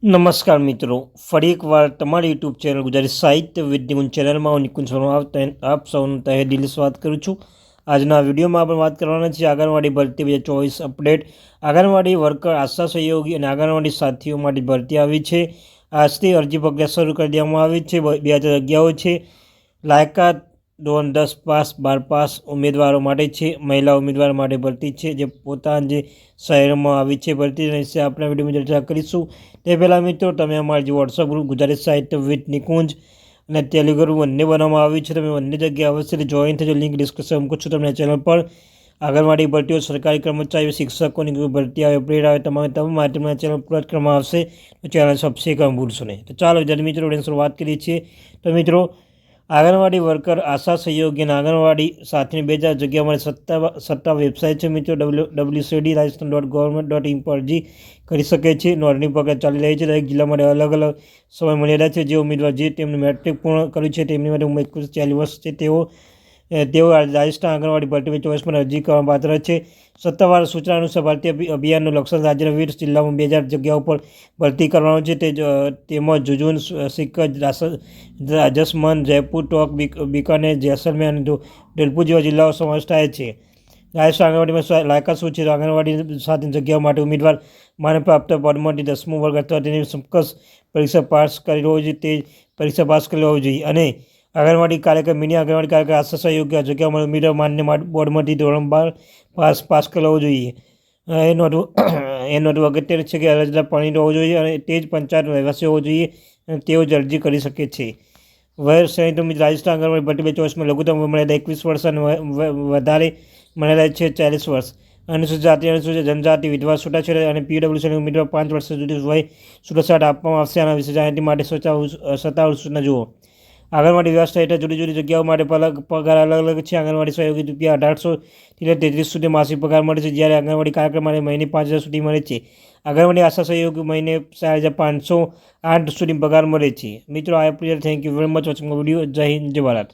નમસ્કાર મિત્રો, ફરી એકવાર તમારી યુટ્યુબ ચેનલ ગુજરાતી સાહિત્ય વિદ નિકુંજ ચેનલમાં હું નિકુંજ શર્મા આપ સૌનું તહે દિલ સ્વાગત કરું છું। આજના વિડીયોમાં આપણે વાત કરવાના છે આંગણવાડી ભરતી 2024 અપડેટ। આંગણવાડી વર્કર, આશા સહયોગી અને આંગણવાડી સાથીઓ માટે ભરતી આવી છે। આજથી અરજી પ્રક્રિયા શરૂ કરી દેવામાં આવી છે। 2000 જગ્યાઓ છે। લાયકાત ધોરણ 10 પાસ 12 પાસ ઉમેદવારો માટે છે। મહિલા ઉમેદવાર માટે ભરતી છે જે પોતાના જે શહેરમાં આવી છે ભરતી વિશે આપણે વિડીયોમાં ચર્ચા કરીશું। તે પહેલાં મિત્રો, તમે અમારી જે વોટ્સઅપ ગ્રુપ ગુજરાતી સાહિત્ય વિથ નિકુંજ અને ટેલિગ્રામ બંને બનાવવામાં આવ્યું છે, તમે બંને જગ્યાએ અવશ્ય જોઈન થજો। લિંક ડિસ્ક્રિપ્શન મૂકું છું તમને ચેનલ પર। આંગણવાડી ભરતીઓ, સરકારી કર્મચારીઓ, શિક્ષકોની ભરતી આવે, અપડેટ આવે, તમામ માહિતી ચેનલ પૂરા કરવામાં આવશે તો ચેનલ સબસ્ક્રાઈબ કરવાનું ભૂલશો નહીં। તો ચાલો વિદ્યાર્થી મિત્રો, વિડીયોની શરૂઆત કરીએ છીએ। તો મિત્રો, આંગણવાડી વર્કર, આશા સહયોગી અને આંગણવાડી સાથીની 2000 જગ્યા માટે સત્તા વેબસાઇટ છે મિત્રો, www.rajasthan.government.in પર અરજી કરી શકે છે। નોંધણી પ્રક્રિયા ચાલી રહી છે। દરેક જિલ્લા માટે અલગ અલગ સમય મર્યાદા છે। જે ઉમેદવાર જે તેમનું મેટ્રિક પૂર્ણ કર્યું છે તેમની માટે ઉંમર 40 વર્ષ છે તેઓ રાજસ્થાન આંગણવાડી ભરતી 2024 પર અરજી કરવા પાત્ર છે। સત્તાવાર સૂચના અનુસાર ભરતી અભિયાનનું લક્ષ્ય રાજ્યના વિવિધ જિલ્લામાં 2000 જગ્યાઓ પર ભરતી કરવાનું છે। તેમાં જુજુન, સિકર, રાજસમંદ, જયપુર, ટોંક, બીકાનેર, જેસલમેર અને ધોલપુર જેવા જિલ્લાઓ સમાવેશ થાય છે। રાજસ્થાન આંગણવાડીમાં લાયકાત શું છે? આંગણવાડી સાથે જગ્યાઓ માટે ઉમેદવાર માન્ય પ્રાપ્ત પદમાંથી 10મું વર્ગ અથવા તેની સમકક્ષ પરીક્ષા પાસ કરેલી હોવી જોઈએ, તે પરીક્ષા પાસ કરેલી હોવી જોઈએ। અને આંગણવાડી કાર્યકર, મિની આંગણવાડી કાર્યકર, આશા સહયોગી જગ્યાઓ માટે ઉમેદવાર માન્ય બોર્ડમાંથી ધોરણ 12 પાસ કરેલો હોવો જોઈએ। એ નોંધવું અગત્યનું છે કે અરજદાર પરિણીત હોવો જોઈએ અને તે જ પંચાયતનો રહેવાસી હોવો જોઈએ અને તેઓ જ અરજી કરી શકે છે। વય શ્રેણી તો રાજસ્થાન આંગણવાડી ભરતી 2024 લઘુત્તમ મર્યાદા 21 વર્ષ અને વધારે મર્યાદા છે 40 વર્ષ। અનુસૂચિત જાતિ, અનુસૂચિત જનજાતિ, વિધવા, છૂટાછેડા અને પીડબ્લ્યુસીના ઉમેદવાર 5 વર્ષ સુધી વય છૂટછાટ આપવામાં આવશે। આના વિશે જાણકારી માટે સત્તાવાર સૂચના જુઓ। આંગણવાડી વ્યવસ્થા હેઠળ જુદી જુદી જગ્યાઓ માટે પગાર અલગ અલગ છે। આંગણવાડી સહયોગી ₹1800 થી ₹3300 સુધી માસિક પગાર મળે છે, જ્યારે આંગણવાડી કાર્યકર માટે મહિને 5000 સુધી મળે છે। આંગણવાડી આશા સહયોગી મહિને 4508 સુધી પગાર મળે છે। મિત્રો, આ thank you very much watching video. જય હિન્દ, જય ભારત।